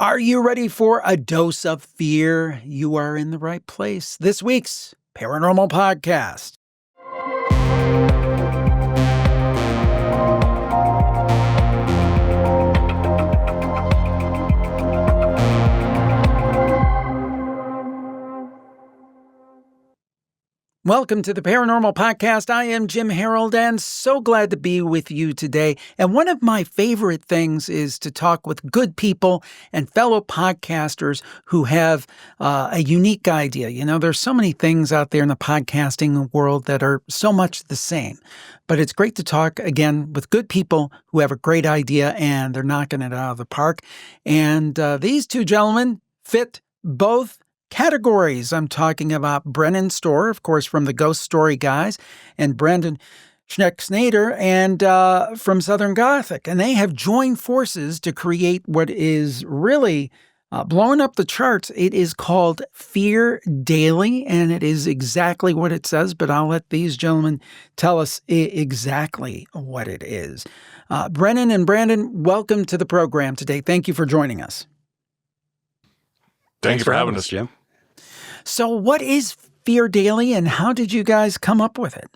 Are you ready for a dose of fear? You are in the right place. This week's Paranormal Podcast. Welcome to the Paranormal Podcast. I am Jim Harold and so glad to be with you today. And one of my favorite things is to talk with good people and fellow podcasters who have a unique idea. You know, there's so many things out there in the podcasting world that are so much the same. But it's great to talk again with good people who have a great idea and they're knocking it out of the park. And these two gentlemen fit both categories. I'm talking about Brennan Storr, of course, from the Ghost Story guys, and Brandon Schexnayder and from Southern Gothic. And they have joined forces to create what is really blowing up the charts. It is called Fear Daily, and it is exactly what it says, but I'll let these gentlemen tell us exactly what it is. Brennan and Brandon, welcome to the program today. Thank you for joining us. Thanks for having us, Jim. So what is Fear Daily and how did you guys come up with it?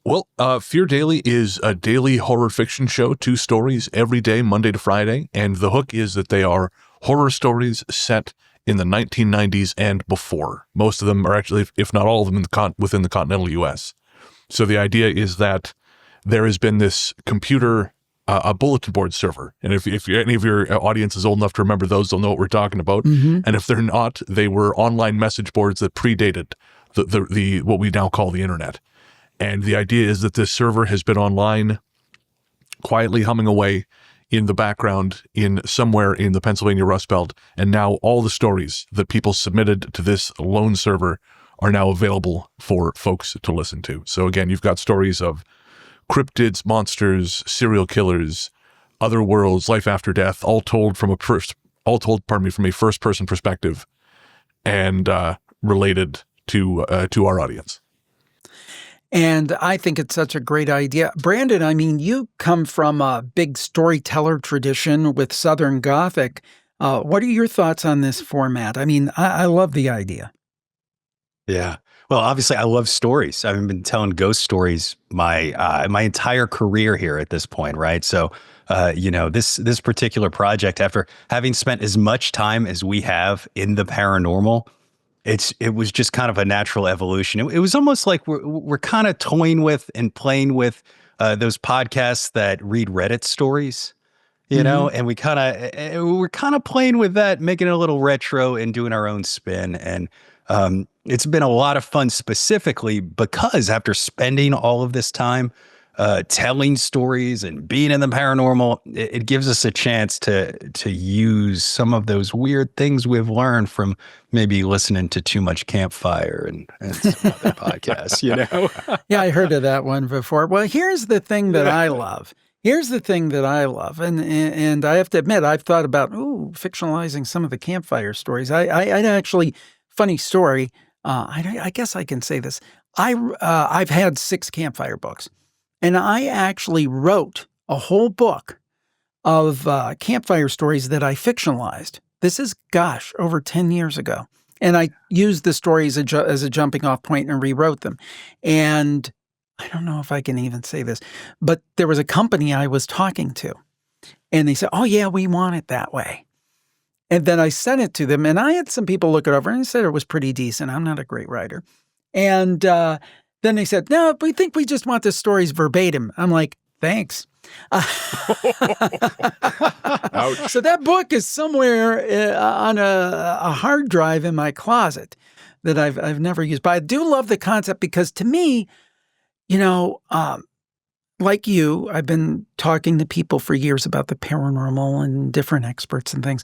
Well, Fear Daily is a daily horror fiction show, 2 stories every day, Monday to Friday. And the hook is that they are horror stories set in the 1990s and before. Most of them are actually, if not all of them, within the continental U.S. So the idea is that there has been this computer a bulletin board server. And if any of your audience is old enough to remember those, they'll know what we're talking about. Mm-hmm. And if they're not, they were online message boards that predated the what we now call the internet. And the idea is that this server has been online, quietly humming away in the background somewhere in the Pennsylvania Rust Belt. And now all the stories that people submitted to this lone server are now available for folks to listen to. So again, you've got stories of cryptids, monsters, serial killers, other worlds, life after death, all told from a first-person perspective, and related to our audience. And I think it's such a great idea. Brandon, I mean, you come from a big storyteller tradition with Southern Gothic. What are your thoughts on this format? I mean, I love the idea. Yeah. Well, obviously, I love stories. I've been telling ghost stories my entire career here at this point, right? So, this particular project, after having spent as much time as we have in the paranormal, it was just kind of a natural evolution. It was almost like we're kind of toying with and playing with those podcasts that read Reddit stories, you know, and we're kind of playing with that, making it a little retro and doing our own spin. And it's been a lot of fun, specifically because after spending all of this time telling stories and being in the paranormal, it gives us a chance to use some of those weird things we've learned from maybe listening to too much Campfire and some other podcasts, you know? Yeah, I heard of that one before. Well, here's the thing that I love. And I have to admit, I've thought about, fictionalizing some of the Campfire stories. I'd actually, funny story, I guess I can say this. I've had 6 Campfire books, and I actually wrote a whole book of Campfire stories that I fictionalized. This is, over 10 years ago. And I used the stories as a jumping off point and rewrote them. And I don't know if I can even say this, but there was a company I was talking to, and they said, "Oh yeah, we want it that way." And then I sent it to them, and I had some people look it over and said it was pretty decent. I'm not a great writer. And then they said, "No, we think we just want the stories verbatim." I'm like, "Thanks." So that book is somewhere on a hard drive in my closet that I've never used. But I do love the concept because to me, you know, like you, I've been talking to people for years about the paranormal and different experts and things.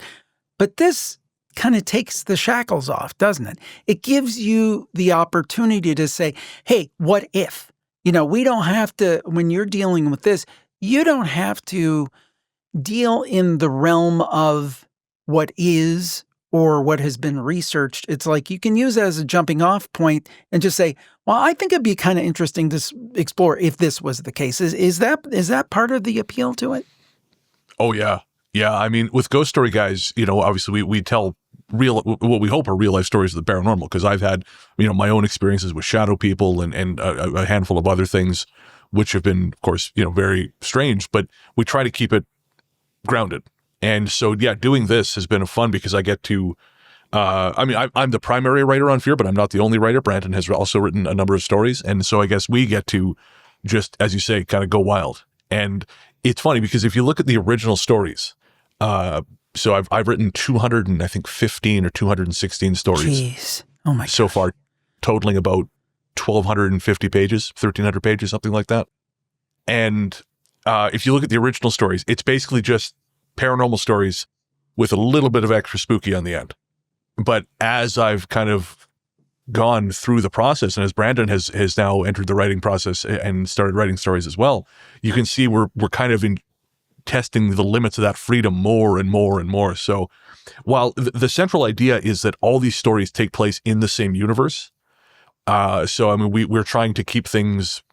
But this kind of takes the shackles off, doesn't it? It gives you the opportunity to say, hey, what if? You know, we don't have to, when you're dealing with this, you don't have to deal in the realm of what is or what has been researched. It's like you can use it as a jumping off point and just say, well, I think it'd be kind of interesting to explore if this was the case. Is that part of the appeal to it? Oh, yeah. Yeah, I mean, with Ghost Story Guys, obviously we tell what we hope are real life stories of the paranormal, because I've had, my own experiences with shadow people and a handful of other things, which have been, of course, very strange, but we try to keep it grounded. And so, yeah, doing this has been fun because I get to, I'm the primary writer on Fear, but I'm not the only writer. Brandon has also written a number of stories. And so I guess we get to just, as you say, kind of go wild. And it's funny because if you look at the original stories, so I've written 215 or 216 stories. Jeez. Oh my so gosh. far, totaling about 1,250 pages, 1,300 pages, something like that. And if you look at the original stories, it's basically just paranormal stories with a little bit of extra spooky on the end. But as I've kind of gone through the process, and as Brandon has now entered the writing process and started writing stories as well, you can see we're kind of testing the limits of that freedom more and more and more. So while the central idea is that all these stories take place in the same universe, we're trying to keep things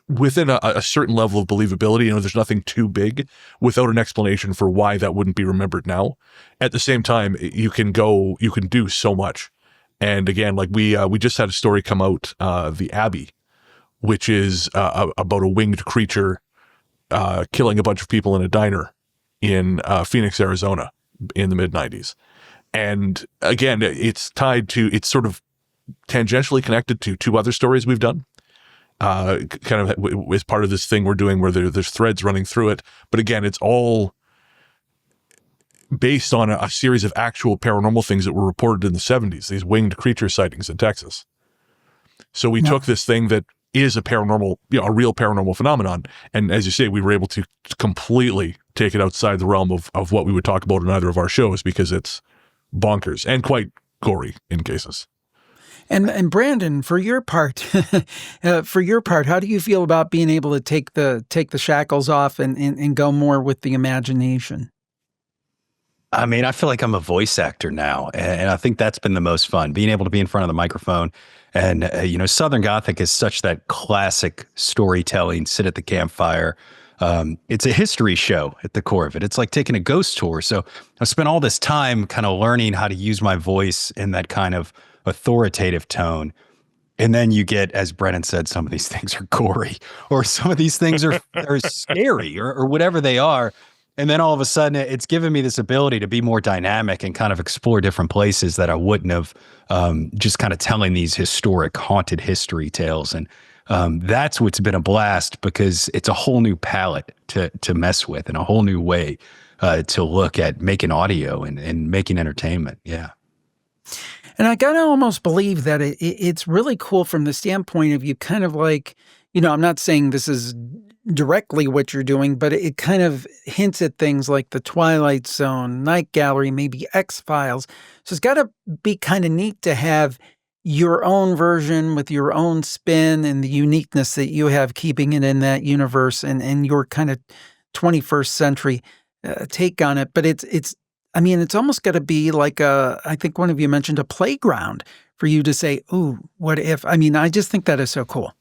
within a certain level of believability. There's nothing too big without an explanation for why that wouldn't be remembered now. At the same time, you can do so much. And again, like we just had a story come out, The Abbey, which is about a winged creature killing a bunch of people in a diner in Phoenix, Arizona in the mid-90s. And again, it's sort of tangentially connected to two other stories we've done. Kind of as part of this thing we're doing where there's threads running through it. But again, it's all based on a series of actual paranormal things that were reported in the 70s, these winged creature sightings in Texas. So we took this thing that is a paranormal, a real paranormal phenomenon. And as you say, we were able to completely take it outside the realm of what we would talk about in either of our shows, because it's bonkers and quite gory in cases. And Brandon, for your part, how do you feel about being able to take the shackles off and go more with the imagination? I mean, I feel like I'm a voice actor now, and I think that's been the most fun, being able to be in front of the microphone. And, Southern Gothic is such that classic storytelling, sit at the campfire. It's a history show at the core of it. It's like taking a ghost tour. So I've spent all this time kind of learning how to use my voice in that kind of authoritative tone. And then you get, as Brennan said, some of these things are gory, or some of these things are scary, or whatever they are. And then all of a sudden it's given me this ability to be more dynamic and kind of explore different places that I wouldn't have, just kind of telling these historic haunted history tales. And that's what's been a blast, because it's a whole new palette to mess with, and a whole new way to look at making audio and making entertainment. Yeah. And I gotta almost believe that it's really cool from the standpoint of you kind of like, I'm not saying this is directly what you're doing, but it kind of hints at things like the Twilight Zone, Night Gallery, maybe X-Files. So it's gotta be kind of neat to have your own version with your own spin and the uniqueness that you have, keeping it in that universe and your kind of 21st century take on it. But it's almost got to be like I think one of you mentioned a playground for you to say, ooh, what if? I just think that is so cool.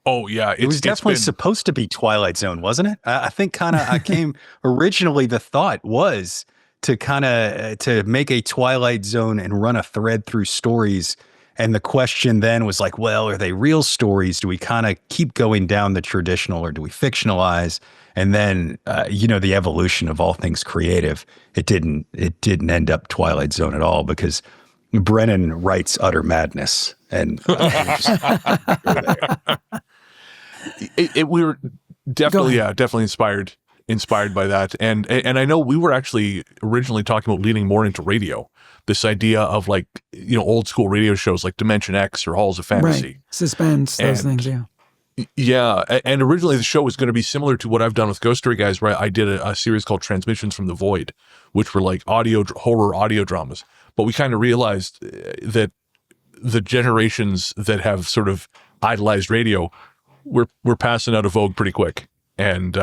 Oh, yeah. It was definitely supposed to be Twilight Zone, wasn't it? I think I came originally, the thought was to make a Twilight Zone and run a thread through stories. And the question then was like, well, are they real stories? Do we kind of keep going down the traditional, or do we fictionalize? And then, the evolution of all things creative, it didn't end up Twilight Zone at all, because Brennan writes utter madness. And we were definitely inspired by that. And I know we were actually originally talking about leaning more into radio. This idea of old school radio shows like Dimension X or Halls of Fantasy. Right. Suspense, those things, yeah. Yeah, and originally the show was going to be similar to what I've done with Ghost Story Guys, where I did a series called Transmissions from the Void, which were like horror audio dramas. But we kind of realized that the generations that have sort of idolized radio, we're passing out of vogue pretty quick, and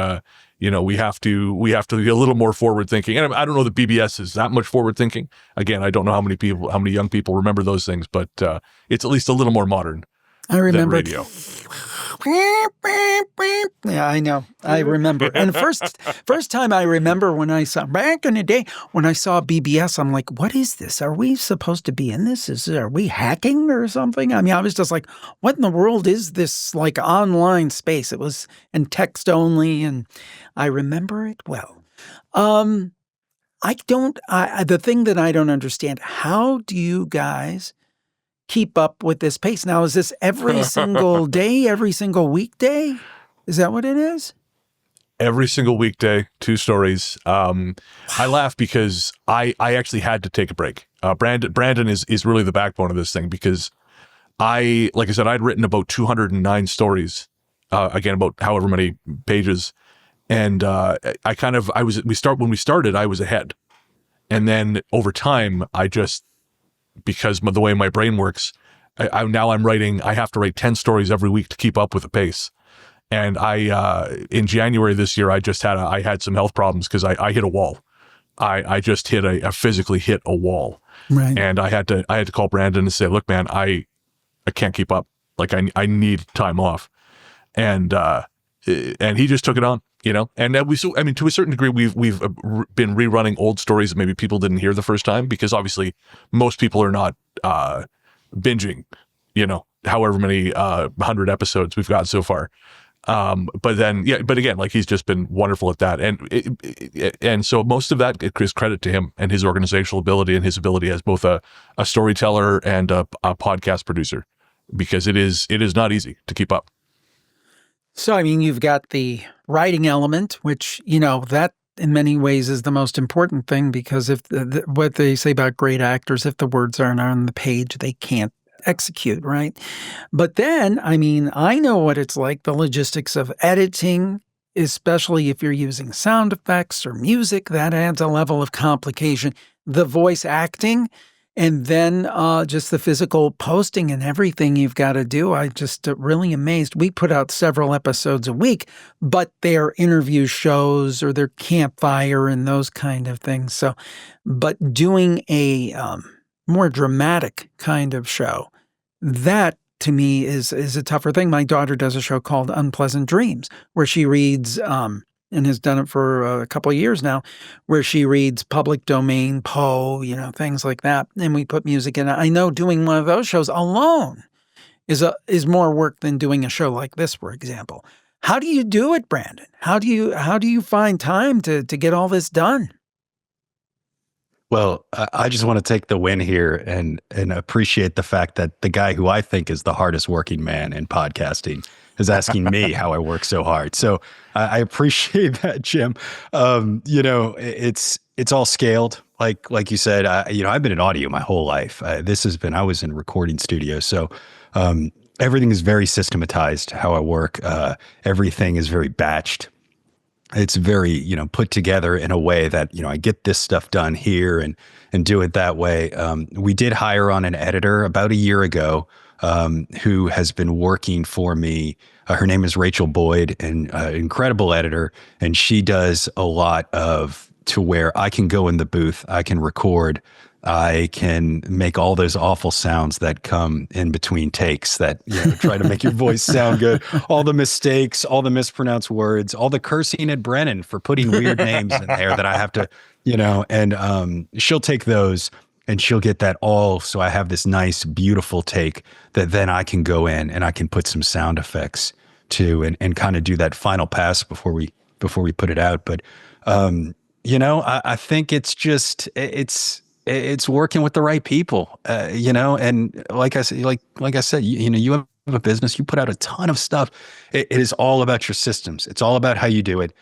we have to be a little more forward thinking. And I don't know that BBS is that much forward thinking. Again, I don't know how many young people remember those things, but it's at least a little more modern. I remember radio. Yeah, I know. I remember. And first time I remember when I saw, back in the day, when I saw BBS, I'm like, what is this? Are we supposed to be in this? Are we hacking or something? I mean, I was just like, what in the world is this like online space? It was in text only, and I remember it well. The thing that I don't understand, how do you guys keep up with this pace? Now, is this every single day, every single weekday? Is that what it is? Every single weekday, 2 stories. I laugh because I actually had to take a break. Brandon is really the backbone of this thing because like I said, I'd written about 209 stories, again, about however many pages. And when we started, I was ahead. And then over time, because of the way my brain works, I have to write 10 stories every week to keep up with the pace. And in January this year, I had some health problems because I hit a wall. I just physically hit a wall. Right. And I had to call Brandon and say, look, man, I can't keep up. Like I need time off. And he just took it on. And to a certain degree, we've been rerunning old stories that maybe people didn't hear the first time, because obviously most people are not binging, however many 100 episodes we've got so far. But again, like, he's just been wonderful at that, and so most of that is credit to him and his organizational ability and his ability as both a storyteller and a podcast producer, because it is not easy to keep up. So, I mean, you've got the writing element, which, that in many ways is the most important thing, because if what they say about great actors, if the words aren't on the page, they can't execute, right? But then, I mean, I know what it's like, the logistics of editing, especially if you're using sound effects or music, that adds a level of complication. The voice acting, and then just the physical posting and everything you've got to do. I just really amazed. We put out several episodes a week, but they're interview shows or they're campfire and those kind of things. So, but doing a more dramatic kind of show, that to me is a tougher thing. My daughter does a show called Unpleasant Dreams, where she reads and has done it for a couple of years now, where she reads public domain, Poe, things like that. And we put music in it. I know doing one of those shows alone is more work than doing a show like this, for example. How do you do it, Brandon? How do you find time to get all this done? Well, I just want to take the win here and appreciate the fact that the guy who I think is the hardest working man in podcasting is asking me how I work so hard. So I appreciate that, Jim. It's all scaled. Like you said, I've been in audio my whole life. I was in recording studios. So everything is very systematized, how I work. Everything is very batched. It's very, put together in a way that, I get this stuff done here and do it that way. We did hire on an editor about a year ago who has been working for me. Her name is Rachel Boyd, an incredible editor. And she does a lot to where I can go in the booth, I can record, I can make all those awful sounds that come in between takes that, try to make your voice sound good. All the mistakes, all the mispronounced words, all the cursing at Brennan for putting weird names in there that I have to, and she'll take those and she'll get that all. So I have this nice, beautiful take that then I can go in and I can put some sound effects to and kind of do that final pass before we put it out. But, I think it's just, it's working with the right people, and like I said, you have a business, you put out a ton of stuff. It is all about your systems. It's all about how you do it.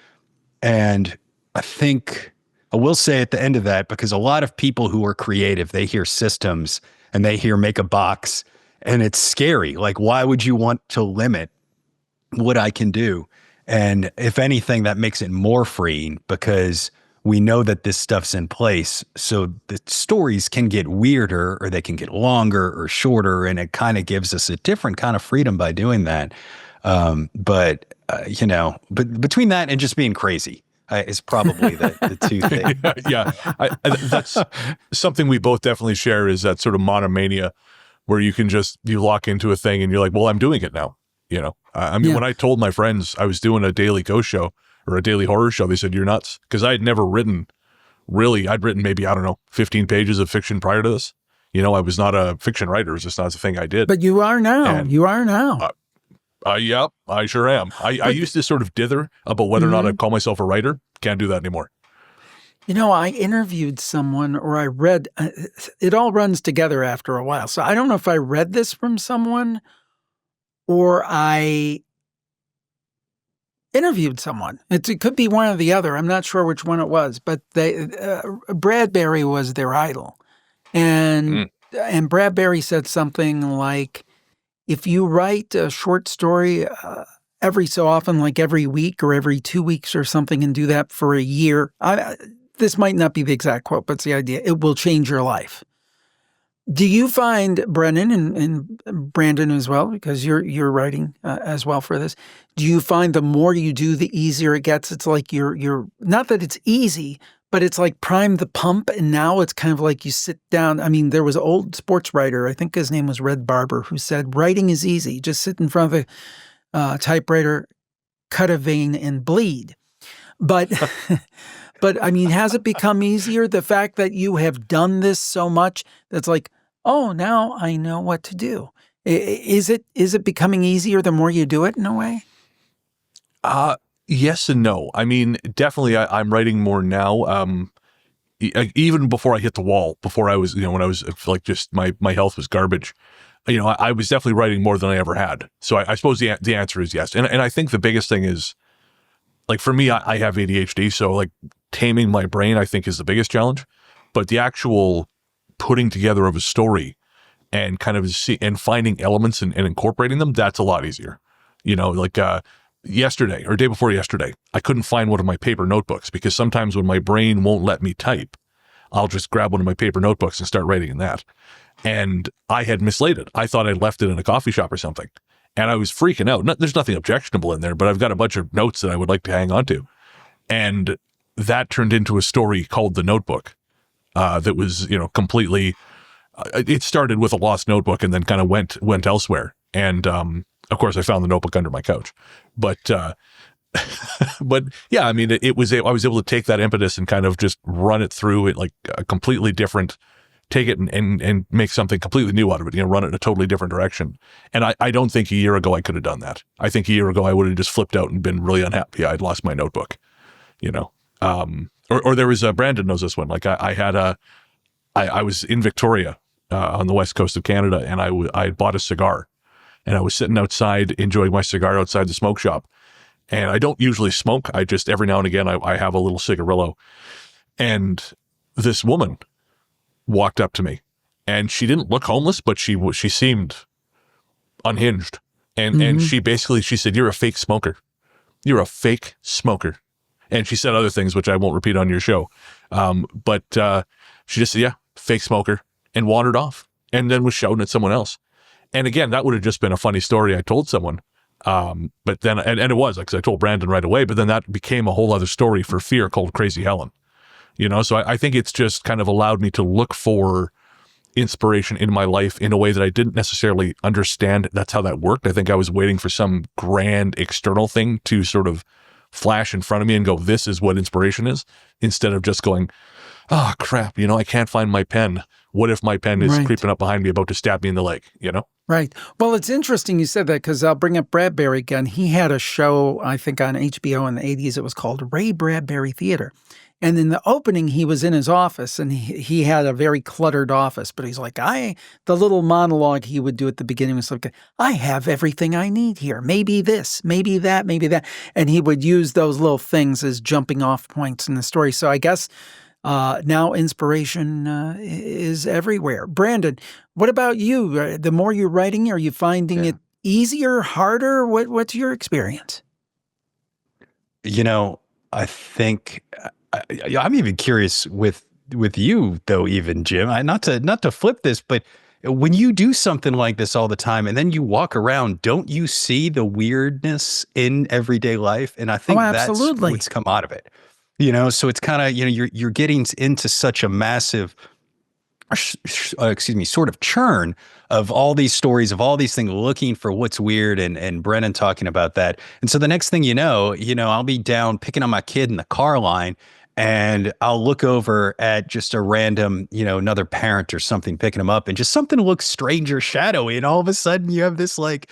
And I think I will say at the end of that, because a lot of people who are creative, they hear systems and they hear make a box and it's scary. Like, why would you want to limit what I can do? And if anything, that makes it more freeing, because we know that this stuff's in place. So the stories can get weirder or they can get longer or shorter. And it kind of gives us a different kind of freedom by doing that. But between that and just being crazy is probably the two things. Yeah. That's something we both definitely share, is that sort of monomania where you lock into a thing and you're like, well, I'm doing it now. I mean, when I told my friends I was doing a daily ghost show or a daily horror show, they said, "You're nuts." Because I had never written, really, I'd written maybe, I don't know, 15 pages of fiction prior to this. I was not a fiction writer. It was just not a thing I did. But you are now. And, you are now. Yeah, I sure am. I used to sort of dither about whether or not I'd call myself a writer. Can't do that anymore. I interviewed someone, or I read, it all runs together after a while. So I don't know if I read this from someone or I interviewed someone. It could be one or the other. I'm not sure which one it was, but Bradbury was their idol. And Bradbury said something like, if you write a short story every so often, like every week or every 2 weeks or something, and do that for a year, this might not be the exact quote, but it's the idea, it will change your life. Do you find, Brennan and Brandon as well, because you're writing as well for this, do you find the more you do, the easier it gets? It's like you're not that it's easy, but it's like prime the pump, and now it's kind of like you sit down. I mean, there was an old sports writer, I think his name was Red Barber, who said, writing is easy. Just sit in front of a typewriter, cut a vein, and bleed. But... But I mean, has it become easier? The fact that you have done this so much, that's like, oh, now I know what to do. Is it becoming easier the more you do it in a way? Yes and no. I mean, definitely I'm writing more now. Even before I hit the wall, before I was, when I was like just my health was garbage, I was definitely writing more than I ever had. So I suppose the answer is yes. And I think the biggest thing is, like for me, I have ADHD, so like taming my brain, I think, is the biggest challenge. But the actual putting together of a story and kind of and finding elements and incorporating them, that's a lot easier. Like yesterday or day before yesterday, I couldn't find one of my paper notebooks because sometimes when my brain won't let me type, I'll just grab one of my paper notebooks and start writing in that. And I had mislaid it. I thought I'd left it in a coffee shop or something. And I was freaking out. There's nothing objectionable in there, but I've got a bunch of notes that I would like to hang on to. And that turned into a story called The Notebook that was, completely, it started with a lost notebook and then kind of went elsewhere. And, of course, I found the notebook under my couch. But yeah, I mean, I was able to take that impetus and kind of just run it through it like a completely different, take it and make something completely new out of it, run it in a totally different direction. And I don't think a year ago I could have done that. I think a year ago I would have just flipped out and been really unhappy I'd lost my notebook, or there was Brandon knows this one. Like I was in Victoria on the west coast of Canada, and I bought a cigar, and I was sitting outside enjoying my cigar outside the smoke shop. And I don't usually smoke. I just, every now and again, I have a little cigarillo. And this woman walked up to me, and she didn't look homeless, but she seemed unhinged. And she said, "You're a fake smoker. You're a fake smoker." And she said other things, which I won't repeat on your show. But she just said, "Yeah, fake smoker," and wandered off, and then was shouting at someone else. And again, that would have just been a funny story I told someone. But then, and it was, because I told Brandon right away, but then that became a whole other story for Fear called Crazy Helen. So I think it's just kind of allowed me to look for inspiration in my life in a way that I didn't necessarily understand that's how that worked. I think I was waiting for some grand external thing to sort of flash in front of me and go, this is what inspiration is, instead of just going, oh crap, I can't find my pen. What if my pen is creeping up behind me about to stab me in the leg, Right. Well, it's interesting you said that, because I'll bring up Bradbury again. He had a show, I think on HBO in the 80s. It was called Ray Bradbury Theater. And in the opening, he was in his office, and he had a very cluttered office. But he's like, the little monologue he would do at the beginning was like, I have everything I need here. Maybe this, maybe that, maybe that. And he would use those little things as jumping off points in the story. So I guess now inspiration is everywhere. Brandon, what about you? The more you're writing, are you finding it easier, harder? What's your experience? I think I'm even curious with you though, even Jim. Not to flip this, but when you do something like this all the time, and then you walk around, don't you see the weirdness in everyday life? And I think that's what's come out of it. So it's kind of, you're getting into such a massive sort of churn of all these stories, of all these things, looking for what's weird, and Brennan talking about that. And so the next thing you know, I'll be down picking on my kid in the car line, and I'll look over at just a random, another parent or something picking him up, and just something looks strange or shadowy, and all of a sudden you have this like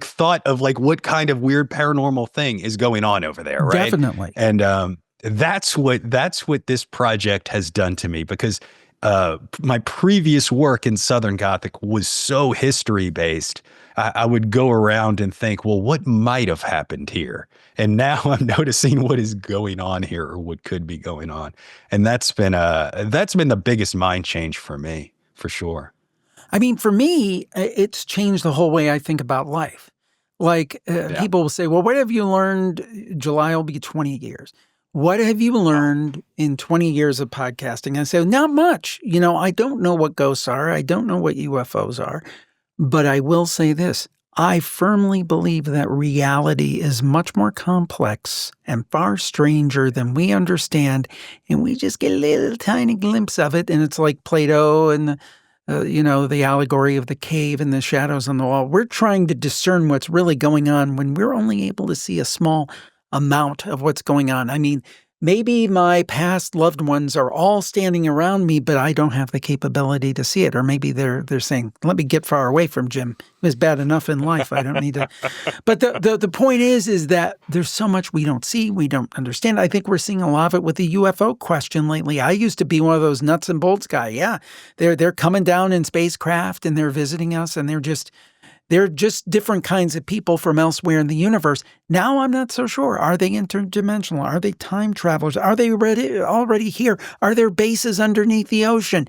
thought of like what kind of weird paranormal thing is going on over there, right? Definitely. And that's what this project has done to me, because my previous work in Southern Gothic was so history based. I would go around and think, well, what might have happened here? And now I'm noticing what is going on here, or what could be going on. And that's been the biggest mind change for me, for sure. I mean, for me, it's changed the whole way I think about life. Like people will say, well, what have you learned? July will be 20 years. What have you learned in 20 years of podcasting? I say, not much. I don't know what ghosts are. I don't know what UFOs are. But I will say this. I firmly believe that reality is much more complex and far stranger than we understand. And we just get a little tiny glimpse of it. And it's like Plato and the allegory of the cave and the shadows on the wall. We're trying to discern what's really going on when we're only able to see a small amount of what's going on. I mean, maybe my past loved ones are all standing around me, but I don't have the capability to see it. Or maybe they're saying, let me get far away from Jim. It was bad enough in life. I don't need to. But the point is that there's so much we don't see, we don't understand. I think we're seeing a lot of it with the UFO question lately. I used to be one of those nuts and bolts guy. Yeah, they're coming down in spacecraft and they're visiting us, and they're just different kinds of people from elsewhere in the universe. Now I'm not so sure. Are they interdimensional? Are they time travelers? Are they already here? Are there bases underneath the ocean?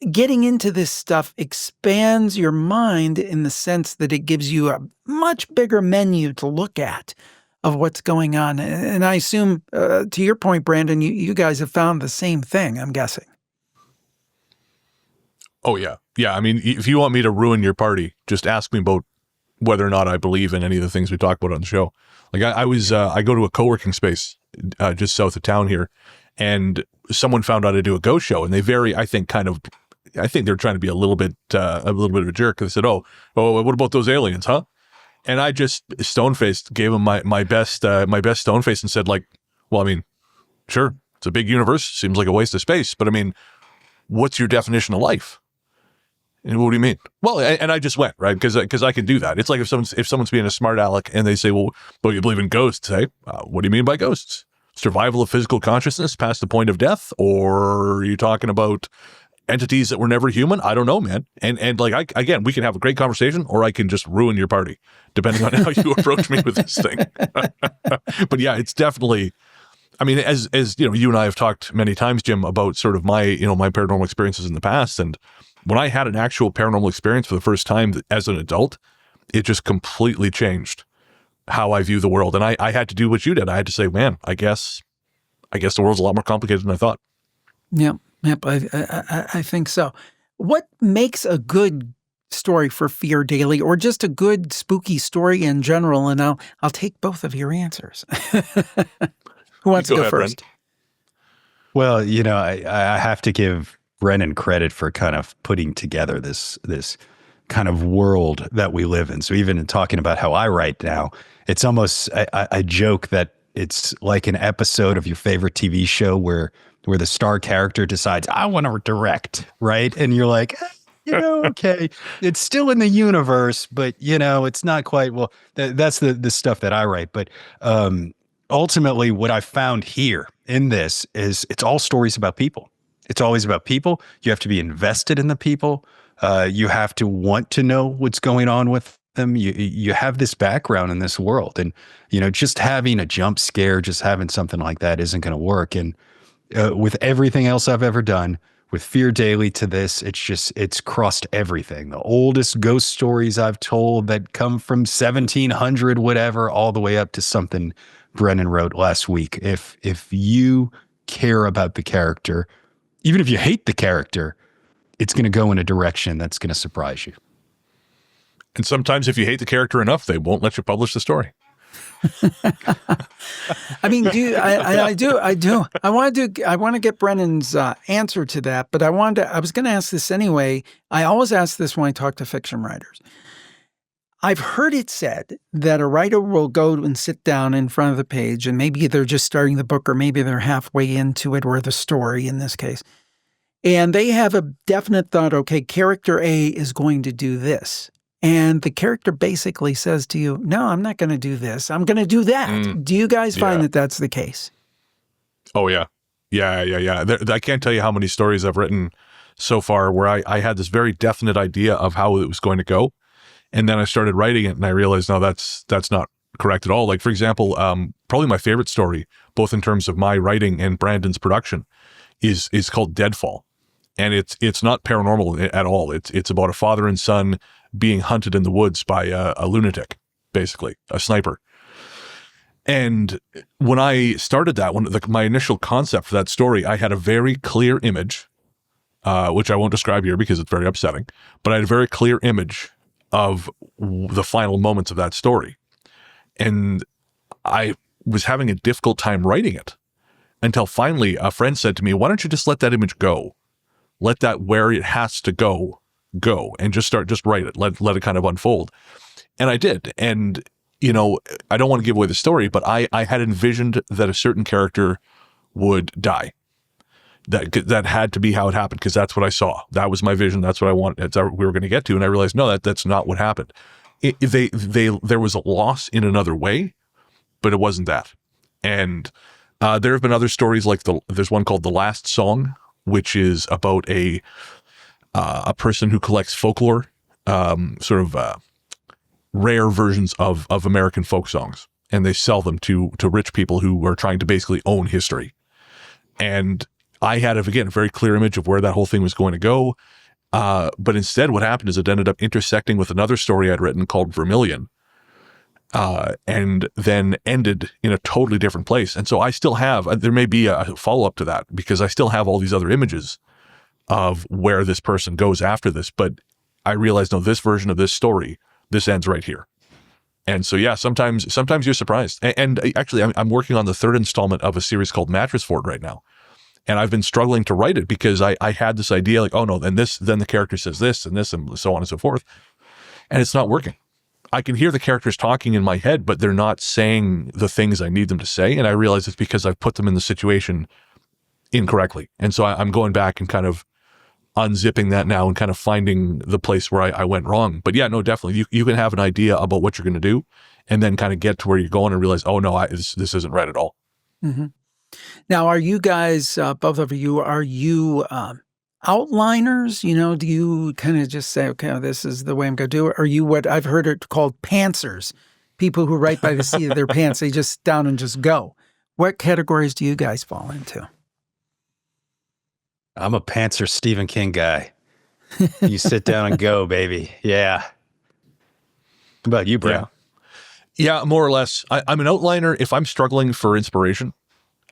Getting into this stuff expands your mind in the sense that it gives you a much bigger menu to look at of what's going on. And I assume, to your point, Brandon, you guys have found the same thing, I'm guessing. Oh, yeah. Yeah, I mean, if you want me to ruin your party, just ask me about whether or not I believe in any of the things we talk about on the show. Like I go to a co-working space just south of town here, and someone found out I do a ghost show, and I think they're trying to be a little bit of a jerk. They said, oh, what about those aliens, huh? And I just stone-faced gave them my best stone-face and said, like, well, I mean, sure, it's a big universe, seems like a waste of space, but I mean, what's your definition of life? And what do you mean? Well, and I just went, right? Because I can do that. It's like if someone's being a smart aleck and they say, well, you believe in ghosts, hey? What do you mean by ghosts? Survival of physical consciousness past the point of death? Or are you talking about entities that were never human? I don't know, man. And like, again, we can have a great conversation, or I can just ruin your party, depending on how you approach me with this thing. But yeah, it's definitely, I mean, as you and I have talked many times, Jim, about sort of my paranormal experiences in the past. And when I had an actual paranormal experience for the first time as an adult, it just completely changed how I view the world. And I had to do what you did. I had to say, man, I guess the world's a lot more complicated than I thought. Yep. I think so. What makes a good story for Fear Daily, or just a good spooky story in general? And I'll take both of your answers. Who wants to go first? Brent. Well, I have to give Brennan credit for kind of putting together this kind of world that we live in. So even in talking about how I write now, it's almost, I joke that it's like an episode of your favorite TV show where the star character decides, I want to direct, right? And you're like, okay, it's still in the universe, but it's not quite, well, that's the stuff that I write. But ultimately what I found here in this is it's all stories about people. It's always about people. You have to be invested in the people. You have to want to know what's going on with them. You have this background in this world, and just having a jump scare, just having something like that isn't going to work. And with everything else I've ever done, with Fear Daily to this, it's crossed everything. The oldest ghost stories I've told that come from 1700 whatever, all the way up to something Brennan wrote last week. If you care about the character, even if you hate the character, it's going to go in a direction that's going to surprise you. And sometimes if you hate the character enough, they won't let you publish the story. I mean, I do. I want to get Brennan's answer to that, but I was going to ask this anyway. I always ask this when I talk to fiction writers. I've heard it said that a writer will go and sit down in front of the page, and maybe they're just starting the book, or maybe they're halfway into it, or the story in this case. And they have a definite thought, okay, character A is going to do this. And the character basically says to you, no, I'm not going to do this. I'm going to do that. Do you guys find that that's the case? Oh, yeah. Yeah. I can't tell you how many stories I've written so far where I had this very definite idea of how it was going to go. And then I started writing it and I realized, no, that's not correct at all. Like, for example, probably my favorite story, both in terms of my writing and Brandon's production, is called Deadfall. And it's not paranormal at all. It's about a father and son being hunted in the woods by a lunatic, basically, a sniper. And when I started that, my initial concept for that story, I had a very clear image, which I won't describe here because it's very upsetting, but I had a very clear image of the final moments of that story. And I was having a difficult time writing it until finally a friend said to me, why don't you just let that image go? Let that where it has to go, and just write it. Let it kind of unfold. And I did. And, you know, I don't want to give away the story, but I had envisioned that a certain character would die. That had to be how it happened, because that's what I saw. That was my vision. That's what I wanted. That's what we were going to get to. And I realized, no, that's not what happened. There was a loss in another way, but it wasn't that. And there have been other stories like there's one called The Last Song, which is about a person who collects folklore, rare versions of American folk songs, and they sell them to rich people who are trying to basically own history. And I had, a very clear image of where that whole thing was going to go. But instead, what happened is it ended up intersecting with another story I'd written called Vermilion, and then ended in a totally different place. And so I still have, there may be a follow-up to that, because I still have all these other images of where this person goes after this. But I realized, no, this version of this story, this ends right here. And so, yeah, sometimes you're surprised. And actually, I'm working on the third installment of a series called Mattress Fort right now. And I've been struggling to write it because I had this idea like, oh no, then the character says this and this and so on and so forth. And it's not working. I can hear the characters talking in my head, but they're not saying the things I need them to say. And I realize it's because I've put them in the situation incorrectly. And so I'm going back and kind of unzipping that now and kind of finding the place where I went wrong. But yeah, no, definitely. You can have an idea about what you're going to do and then kind of get to where you're going and realize, oh no, this isn't right at all. Mm-hmm. Now, are you guys, both of you, are you outliners? You know, do you kind of just say, okay, this is the way I'm going to do it? Are you what I've heard it called pantsers, people who write by the seat of their pants? They just sit down and just go. What categories do you guys fall into? I'm a pantser Stephen King guy. You sit down and go, baby. Yeah. How about you, Brad? Yeah, more or less. I'm an outliner if I'm struggling for inspiration.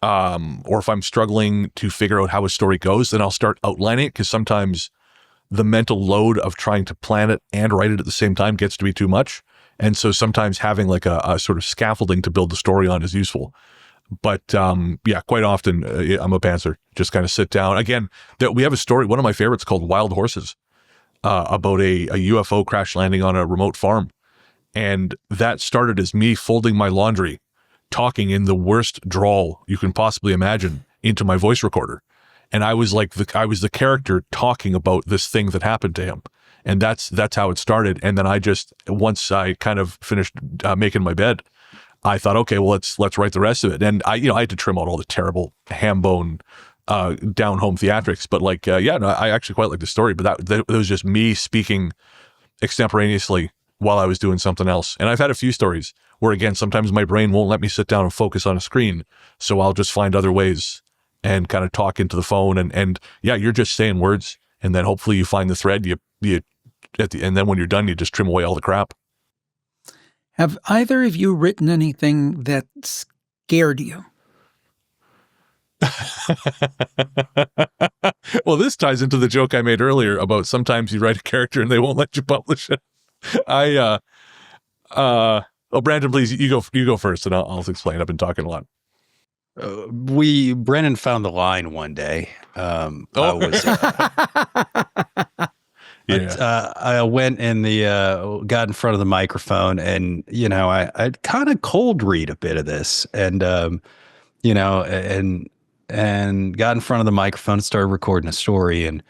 Or if I'm struggling to figure out how a story goes, then I'll start outlining it, because sometimes the mental load of trying to plan it and write it at the same time gets to be too much. And so sometimes having like a sort of scaffolding to build the story on is useful. But yeah, quite often I'm a pantser. Just kind of sit down. Again, we have a story, one of my favorites called Wild Horses, about a UFO crash landing on a remote farm. And that started as me folding my laundry, talking in the worst drawl you can possibly imagine into my voice recorder. And I was like, I was the character talking about this thing that happened to him. And that's how it started. And then once I kind of finished making my bed, I thought, okay, well, let's write the rest of it. And I had to trim out all the terrible ham bone down home theatrics. But I actually quite like the story, but that was just me speaking extemporaneously while I was doing something else. And I've had a few stories where, again, sometimes my brain won't let me sit down and focus on a screen. So I'll just find other ways and kind of talk into the phone. And yeah, you're just saying words. And then hopefully you find the thread, and then when you're done, you just trim away all the crap. Have either of you written anything that scared you? Well, this ties into the joke I made earlier about sometimes you write a character and they won't let you publish it. Oh, Brandon, please, you go first, and I'll explain. I've been talking a lot. Brennan found the line one day. I was, I went in got in front of the microphone, and I kind of cold read a bit of this, and and got in front of the microphone and started recording a story. And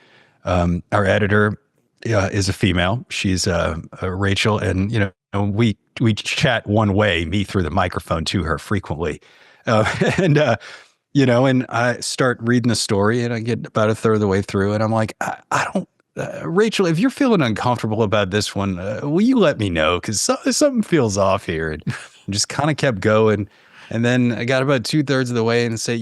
our editor is a female. She's Rachel, and we chat one way, me through the microphone to her frequently. And I start reading the story, and I get about a third of the way through, and I'm like, I don't, Rachel, if you're feeling uncomfortable about this one, will you let me know? Because something feels off here. And just kind of kept going. And then I got about 2/3 of the way and say,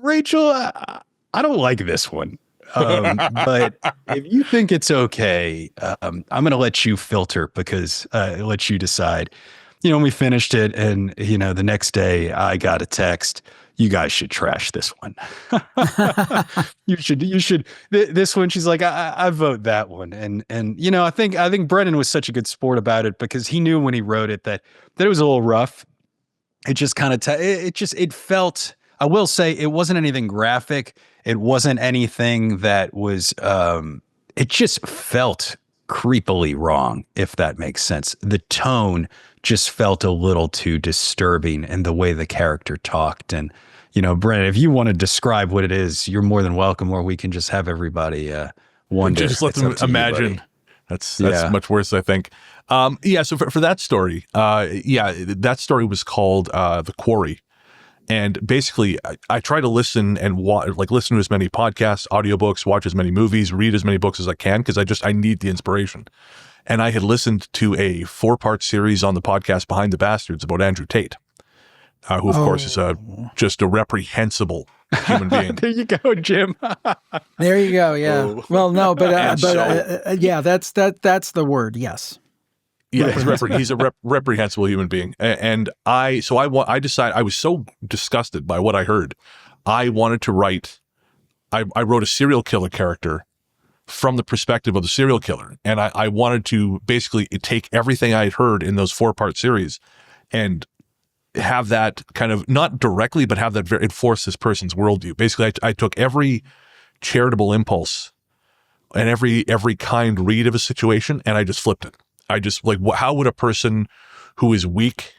Rachel, I don't like this one. But if you think it's okay, I'm going to let you filter, because let you decide. We finished it, and the next day I got a text. You guys should trash this one. You should. This one, she's like, I vote that one. And I think Brennan was such a good sport about it, because he knew when he wrote it that it was a little rough. It just kind of it felt. I will say it wasn't anything graphic. It wasn't anything that was. It just felt creepily wrong, if that makes sense. The tone just felt a little too disturbing, and the way the character talked. And Brennan, if you want to describe what it is, you're more than welcome. Or we can just have everybody wonder. Just let them imagine. That's much worse, I think. So for that story, that story was called The Quarry. And basically, I try to listen and listen to as many podcasts, audiobooks, watch as many movies, read as many books as I can, because I need the inspiration. And I had listened to a 4-part series on the podcast Behind the Bastards about Andrew Tate, who of course is just a reprehensible human being. There you go, Jim. There you go. Yeah. Oh. Well, no, but that's the word. Yes. Yeah, he's a reprehensible human being. And I decided, I was so disgusted by what I heard. I wanted to write, I wrote a serial killer character from the perspective of the serial killer. And I wanted to basically take everything I had heard in those 4-part series and have that kind of, not directly, but have that enforce this person's worldview. Basically, I took every charitable impulse and every kind read of a situation, and I just flipped it. I just how would a person who is weak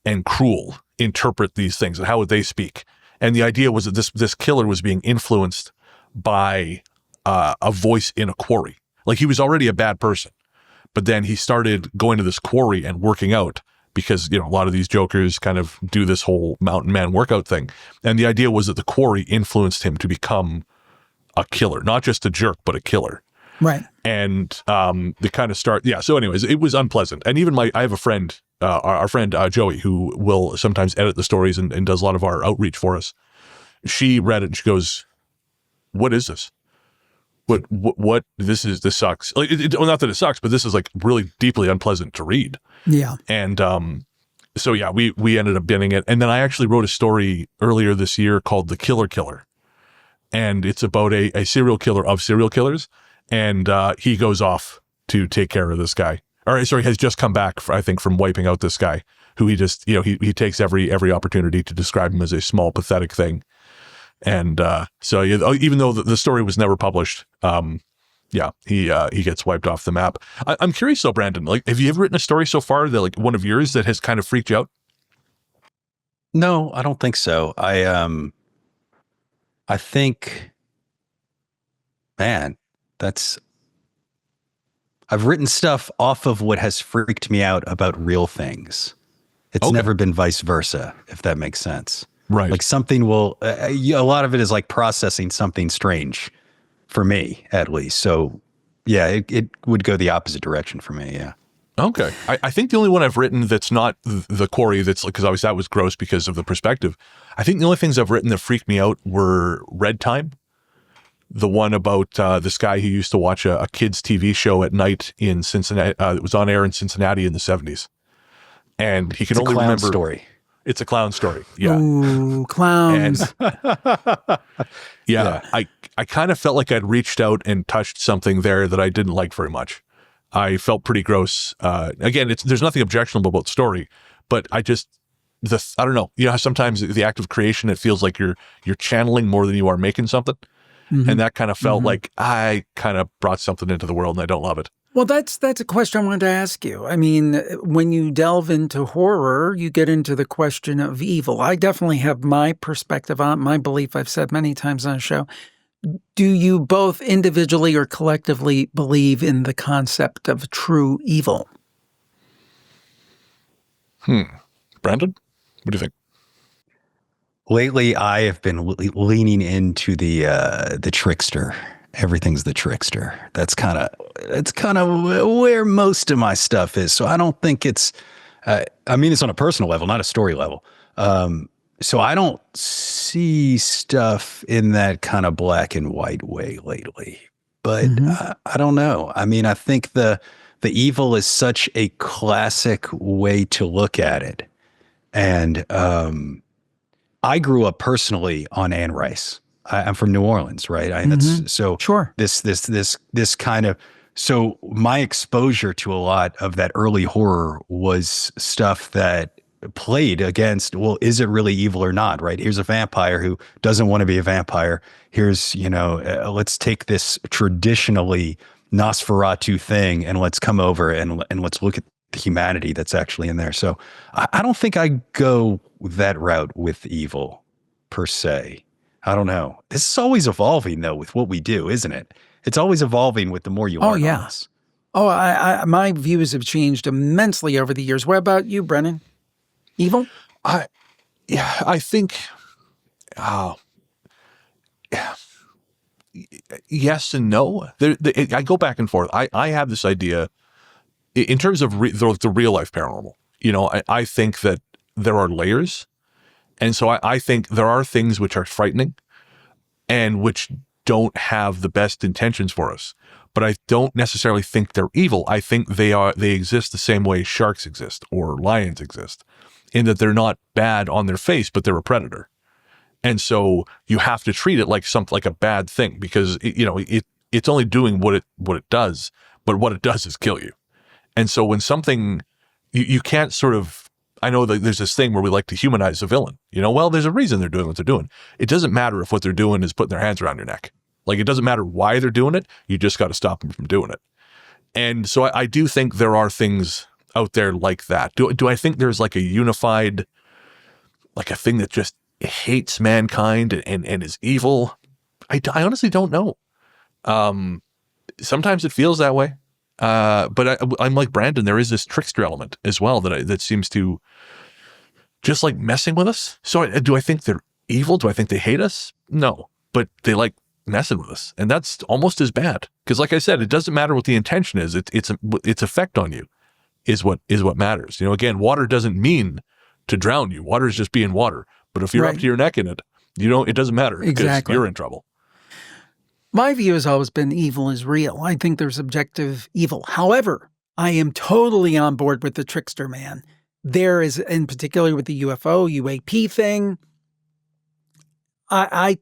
and cruel interpret these things, and how would they speak? And the idea was that this killer was being influenced by a voice in a quarry. Like, he was already a bad person, but then he started going to this quarry and working out, because a lot of these jokers kind of do this whole mountain man workout thing. And the idea was that the quarry influenced him to become a killer, not just a jerk, but a killer. Right. And the kind of start, so anyways, it was unpleasant. And even I have a friend, our friend Joey, who will sometimes edit the stories and does a lot of our outreach for us. She read it and she goes, "What is this? What this sucks." Like, not that it sucks, but this is really deeply unpleasant to read. Yeah. And we ended up binning it. And then I actually wrote a story earlier this year called The Killer Killer. And it's about a serial killer of serial killers. And he goes off to take care of this guy. Has just come back, I think, from wiping out this guy, who he just, he takes every opportunity to describe him as a small, pathetic thing. And even though the story was never published, he gets wiped off the map. I'm curious though, Brandon, have you ever written a story so far that one of yours that has kind of freaked you out? No, I don't think so. I think, man, I've written stuff off of what has freaked me out about real things. It's never been vice versa, if that makes sense. Right. Like, something will, a lot of it is like processing something strange for me, at least. So yeah, it would go the opposite direction for me. Yeah. Okay. I think the only one I've written that's not the quarry, that's because obviously that was gross because of the perspective. I think the only things I've written that freaked me out were Red Time. The one about this guy who used to watch a kid's TV show at night in Cincinnati. It was on air in Cincinnati in the 70s. And he could only remember. Story. It's a clown story. Yeah. Ooh, clowns. And, I kind of felt like I'd reached out and touched something there that I didn't like very much. I felt pretty gross. Again, there's nothing objectionable about the story, but I don't know. You know how sometimes the act of creation, it feels like you're channeling more than you are making something. Mm-hmm. And that kind of felt like I kind of brought something into the world and I don't love it. Well, that's a question I wanted to ask you. I mean, when you delve into horror, you get into the question of evil. I definitely have my perspective on it, my belief I've said many times on the show. Do you both individually or collectively believe in the concept of true evil? Brandon, what do you think? Lately, I have been leaning into the trickster. Everything's the trickster. That's kind of where most of my stuff is. So I don't think it's. I mean, it's on a personal level, not a story level. So I don't see stuff in that kind of black and white way lately. But I don't know. I mean, I think the evil is such a classic way to look at it, and I grew up personally on Anne Rice. I'm from New Orleans, right? That's so. Sure. This kind of. So my exposure to a lot of that early horror was stuff that played against, well, is it really evil or not, right? Here's a vampire who doesn't want to be a vampire. Here's, let's take this traditionally Nosferatu thing and let's come over and let's look at the humanity that's actually in there. So I don't think I go that route with evil per se. I don't know. This is always evolving though with what we do, isn't it? It's always evolving with the more you learn on this. Oh, my views have changed immensely over the years. What about you, Brennan? Evil? I think, yes and no. I go back and forth. I have this idea in terms of the real life paranormal. I think that there are layers. And so I think there are things which are frightening and which don't have the best intentions for us. But I don't necessarily think they're evil. I think they exist the same way sharks exist or lions exist, in that they're not bad on their face, but they're a predator. And so you have to treat it like a bad thing, because it's only doing what it does, but what it does is kill you. And so when something you can't sort of, I know that there's this thing where we like to humanize the villain. Well, there's a reason they're doing what they're doing. It doesn't matter if what they're doing is putting their hands around your neck. Like, it doesn't matter why they're doing it. You just got to stop them from doing it. And so I do think there are things out there like that. Do I think there's like a unified, like a thing that just hates mankind and is evil? I honestly don't know. Sometimes it feels that way. But I'm like Brandon. There is this trickster element as well that seems to just like messing with us. So do I think they're evil? Do I think they hate us? No, but they like messing with us, and that's almost as bad. Because, like I said, it doesn't matter what the intention is. Its effect on you is what matters. Again, water doesn't mean to drown you. Water is just being water. But if you're up to your neck in it, it doesn't matter because you're in trouble. My view has always been evil is real. I think there's objective evil. However, I am totally on board with the trickster man. There is, in particular with the UAP thing, I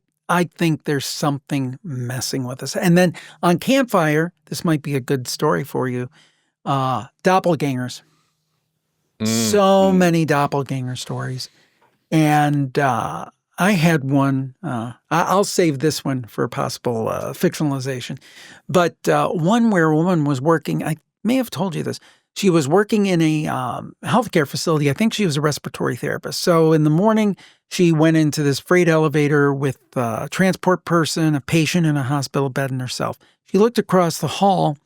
think there's something messing with us. And then on Campfire, this might be a good story for you, doppelgangers. So many doppelganger stories. And I had one, I'll save this one for a possible fictionalization, but one where a woman was working, I may have told you this, she was working in a healthcare facility. I think she was a respiratory therapist. So in the morning, she went into this freight elevator with a transport person, a patient, and a hospital bed and herself. She looked across the hall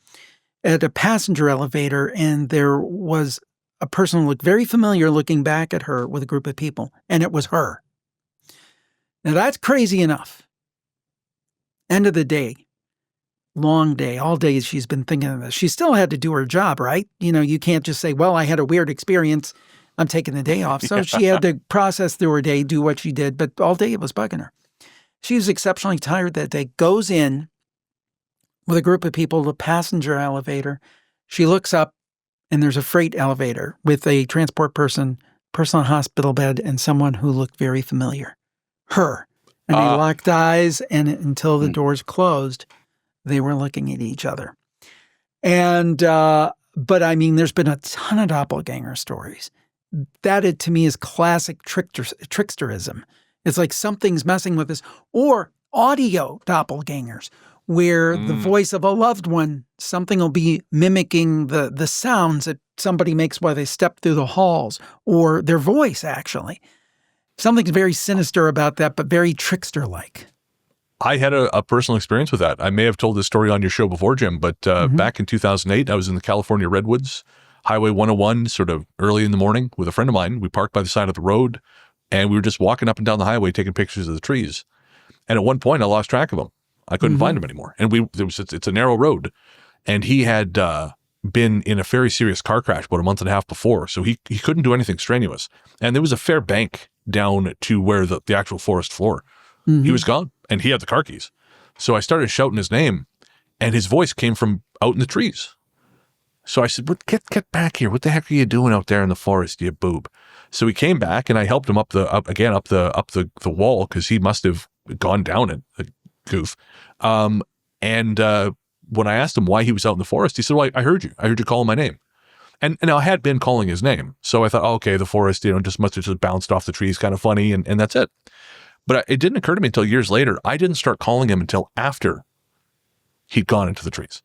at a passenger elevator, and there was a person who looked very familiar looking back at her with a group of people, and it was her. Now, that's crazy enough. End of the day, long day, all day she's been thinking of this. She still had to do her job, right? You can't just say, well, I had a weird experience, I'm taking the day off. So she had to process through her day, do what she did, but all day it was bugging her. She was exceptionally tired that day, goes in with a group of people, the passenger elevator. She looks up, and there's a freight elevator with a transport person, personal hospital bed, and someone who looked very familiar. Her. And they locked eyes, and until the doors closed, they were looking at each other. And, but I mean, there's been a ton of doppelganger stories. That to me is classic tricksterism. It's like something's messing with us. Or audio doppelgangers, where the voice of a loved one, something will be mimicking the sounds that somebody makes while they step through the halls, or their voice, actually. Something's very sinister about that, but very trickster-like. I had a personal experience with that. I may have told this story on your show before, Jim, but back in 2008, I was in the California Redwoods, Highway 101, sort of early in the morning with a friend of mine. We parked by the side of the road, and we were just walking up and down the highway taking pictures of the trees. And at one point, I lost track of him. I couldn't find him anymore. And it's a narrow road. And he had been in a very serious car crash about a month and a half before, so he couldn't do anything strenuous. And there was a fair bank down to where the actual forest floor. He was gone, and he had the car keys. So I started shouting his name, and his voice came from out in the trees. So I said, get back here. What the heck are you doing out there in the forest, you boob? So he came back, and I helped him up the wall, because he must have gone down it, the goof. And when I asked him why he was out in the forest, he said, well, I heard you. I heard you calling my name. And I had been calling his name. So I thought, oh, okay, the forest, just must have just bounced off the trees, kind of funny, and that's it. But it didn't occur to me until years later. I didn't start calling him until after he'd gone into the trees.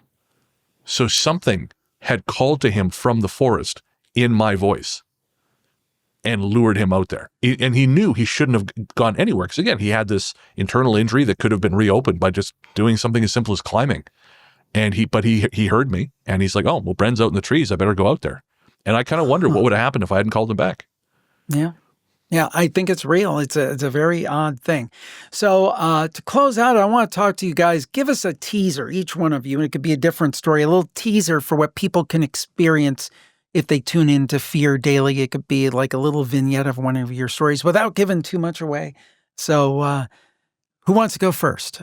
So something had called to him from the forest in my voice and lured him out there. And he knew he shouldn't have gone anywhere, because again, he had this internal injury that could have been reopened by just doing something as simple as climbing. And he heard me, and he's like, oh, well, Bren's out in the trees. I better go out there. And I kind of wonder what would have happened if I hadn't called him back. Yeah. Yeah, I think it's real. It's a very odd thing. So to close out, I want to talk to you guys. Give us a teaser, each one of you, and it could be a different story, a little teaser for what people can experience if they tune in to Fear Daily. It could be like a little vignette of one of your stories without giving too much away. So who wants to go first?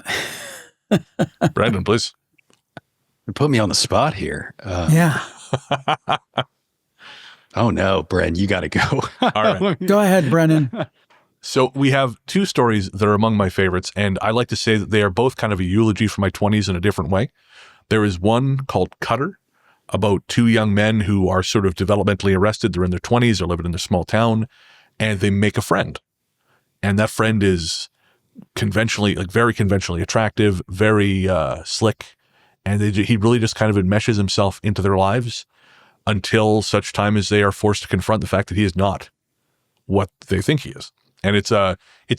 Brandon, please. You put me on the spot here. Yeah. Oh no, Bren, you got to go. All right. Go ahead, Brennan. So we have two stories that are among my favorites, and I like to say that they are both kind of a eulogy for my 20s in a different way. There is one called Cutter, about two young men who are sort of developmentally arrested. They're in their 20s, they're living in a small town, and they make a friend. And that friend is very conventionally attractive, very slick, and he really just kind of enmeshes himself into their lives until such time as they are forced to confront the fact that he is not what they think he is. And it's a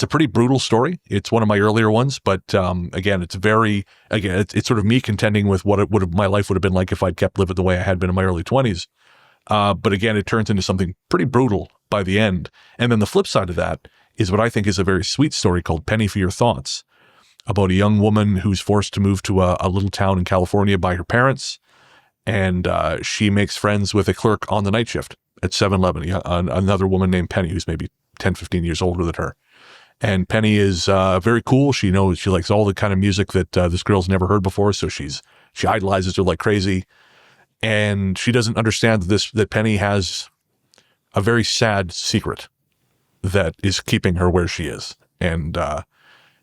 pretty brutal story. It's one of my earlier ones, but again, it's sort of me contending with what my life would have been like if I'd kept living the way I had been in my early 20s. But again, it turns into something pretty brutal by the end. And then the flip side of that is what I think is a very sweet story called Penny for Your Thoughts, about a young woman who's forced to move to a little town in California by her parents. And she makes friends with a clerk on the night shift at 7-Eleven, another woman named Penny, who's maybe 10, 15 years older than her. And Penny is very cool. She likes all the kind of music that this girl's never heard before, so she idolizes her like crazy. And she doesn't understand that Penny has a very sad secret that is keeping her where she is. And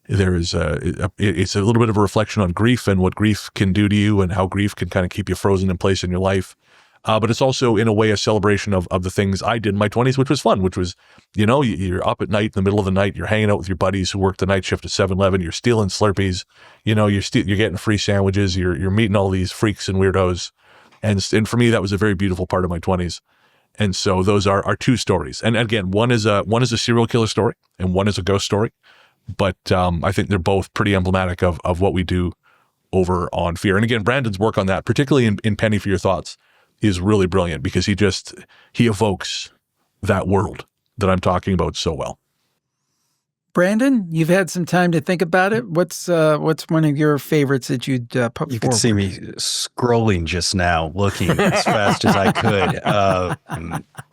it's a little bit of a reflection on grief and what grief can do to you and how grief can kind of keep you frozen in place in your life. But it's also, in a way, a celebration of the things I did in my 20s, which was fun, which was, you're up at night in the middle of the night, you're hanging out with your buddies who work the night shift at 7-Eleven, you're stealing Slurpees, you're getting free sandwiches, you're meeting all these freaks and weirdos. And for me, that was a very beautiful part of my 20s. And so those are our two stories. And again, one is a serial killer story and one is a ghost story. But I think they're both pretty emblematic of what we do over on Fear. And again, Brandon's work on that, particularly in Penny for Your Thoughts, is really brilliant because he evokes that world that I'm talking about so well. Brandon, you've had some time to think about it. What's one of your favorites that you'd put forward? You could see me scrolling just now, looking as fast as I could.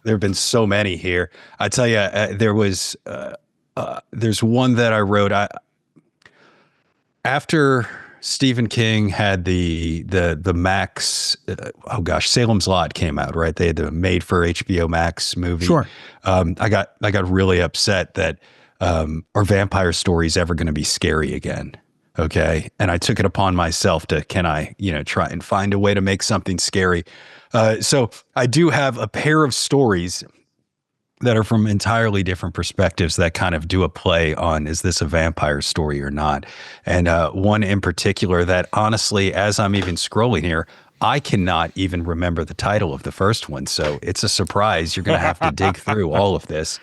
There have been so many here. I tell you, there's one that I wrote after Stephen King had the Max, Salem's Lot came out, right? They had the made for HBO Max movie. Sure. I got really upset that are vampire stories ever going to be scary again? Okay. And I took it upon myself to, can I, try and find a way to make something scary? So I do have a pair of stories that are from entirely different perspectives that kind of do a play on, is this a vampire story or not? And one in particular that honestly, as I'm even scrolling here, I cannot even remember the title of the first one. So it's a surprise. You're going to have to dig through all of this.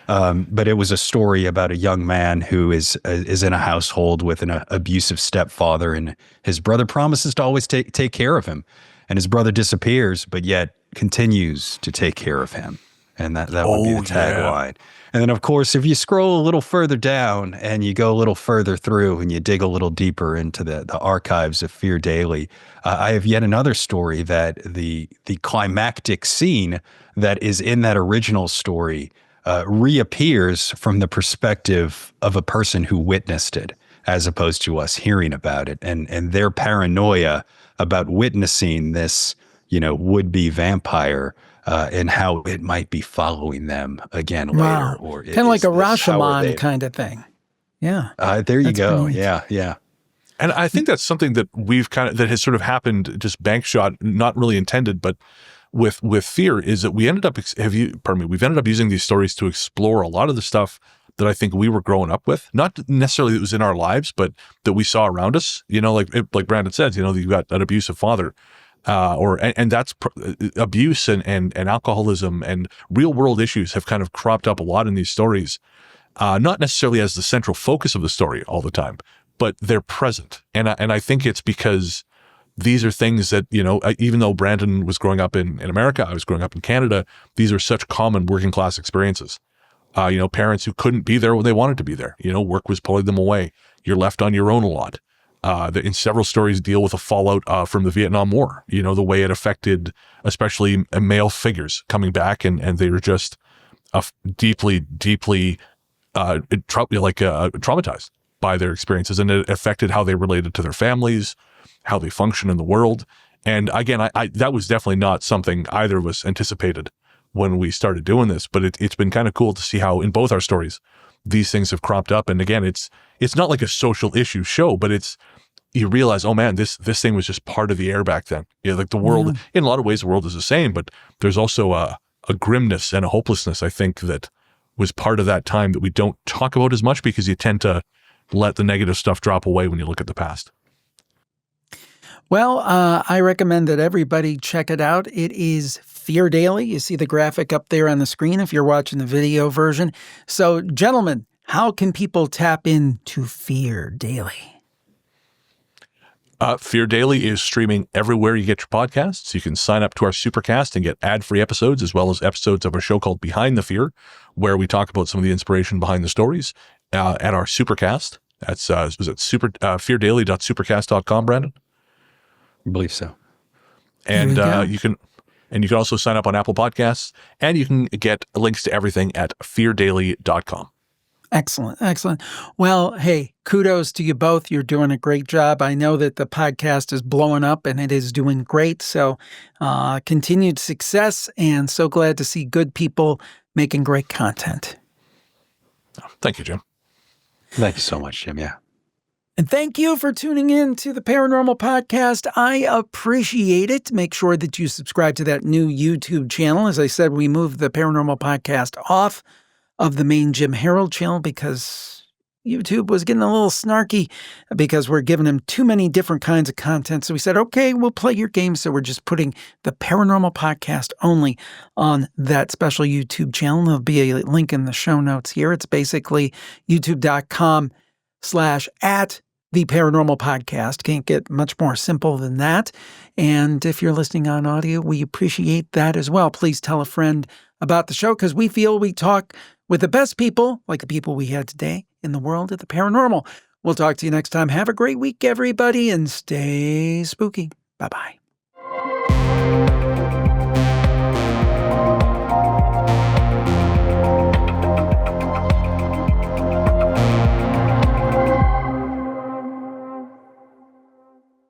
But it was a story about a young man who is in a household with an abusive stepfather, and his brother promises to always take care of him, and his brother disappears, but yet continues to take care of him, and that would be the tagline. And then, of course, if you scroll a little further down and you go a little further through and you dig a little deeper into the archives of Fear Daily, I have yet another story that the climactic scene that is in that original story reappears from the perspective of a person who witnessed it, as opposed to us hearing about it, and their paranoia about witnessing this, would-be vampire, and how it might be following them again later, or kind of like a Rashomon kind of thing. Yeah, there you go. Yeah. And I think that's something that that has sort of happened, just bank shot, not really intended, but with Fear, is that we've ended up using these stories to explore a lot of the stuff that I think we were growing up with, not necessarily that was in our lives, but that we saw around us. Like Brandon says, you've got an abusive father, and that's abuse and alcoholism and real world issues have kind of cropped up a lot in these stories, not necessarily as the central focus of the story all the time, but they're present. And I think it's because these are things that, even though Brandon was growing up in America, I was growing up in Canada, these are such common working class experiences. Parents who couldn't be there when they wanted to be there. Work was pulling them away. You're left on your own a lot. In several stories deal with a fallout from the Vietnam War, the way it affected especially male figures coming back, and they were just deeply traumatized by their experiences, and it affected how they related to their families, how they function in the world. And again, I that was definitely not something either of us anticipated when we started doing this, but it's been kind of cool to see how in both our stories, these things have cropped up. And again, it's not like a social issue show, but you realize, oh man, this thing was just part of the air back then. Like the world, in a lot of ways, the world is the same, but there's also a grimness and a hopelessness, I think, that was part of that time that we don't talk about as much because you tend to let the negative stuff drop away when you look at the past. Well, I recommend that everybody check it out. It is Fear Daily. You see the graphic up there on the screen if you're watching the video version. So, gentlemen, how can people tap into Fear Daily? Fear Daily is streaming everywhere you get your podcasts. You can sign up to our Supercast and get ad-free episodes, as well as episodes of a show called Behind the Fear, where we talk about some of the inspiration behind the stories at our Supercast. That's feardaily.supercast.com, Brandon? I believe so. And you can also sign up on Apple Podcasts, and you can get links to everything at feardaily.com. Excellent. Well, hey, kudos to you both. You're doing a great job. I know that the podcast is blowing up and it is doing great. So continued success, and so glad to see good people making great content. Thank you, Jim. Thank you so much, Jim. Yeah. And thank you for tuning in to the Paranormal Podcast. I appreciate it. Make sure that you subscribe to that new YouTube channel. As I said, we moved the Paranormal Podcast off of the main Jim Harold channel because YouTube was getting a little snarky because we're giving them too many different kinds of content. So we said, okay, we'll play your game. So we're just putting the Paranormal Podcast only on that special YouTube channel. There'll be a link in the show notes here. It's basically youtube.com/@the Paranormal Podcast. Can't get much more simple than that. And if you're listening on audio, we appreciate that as well. Please tell a friend about the show, because we feel we talk with the best people, like the people we had today, in the world of the paranormal. We'll talk to you next time. Have a great week, everybody, and stay spooky. Bye-bye.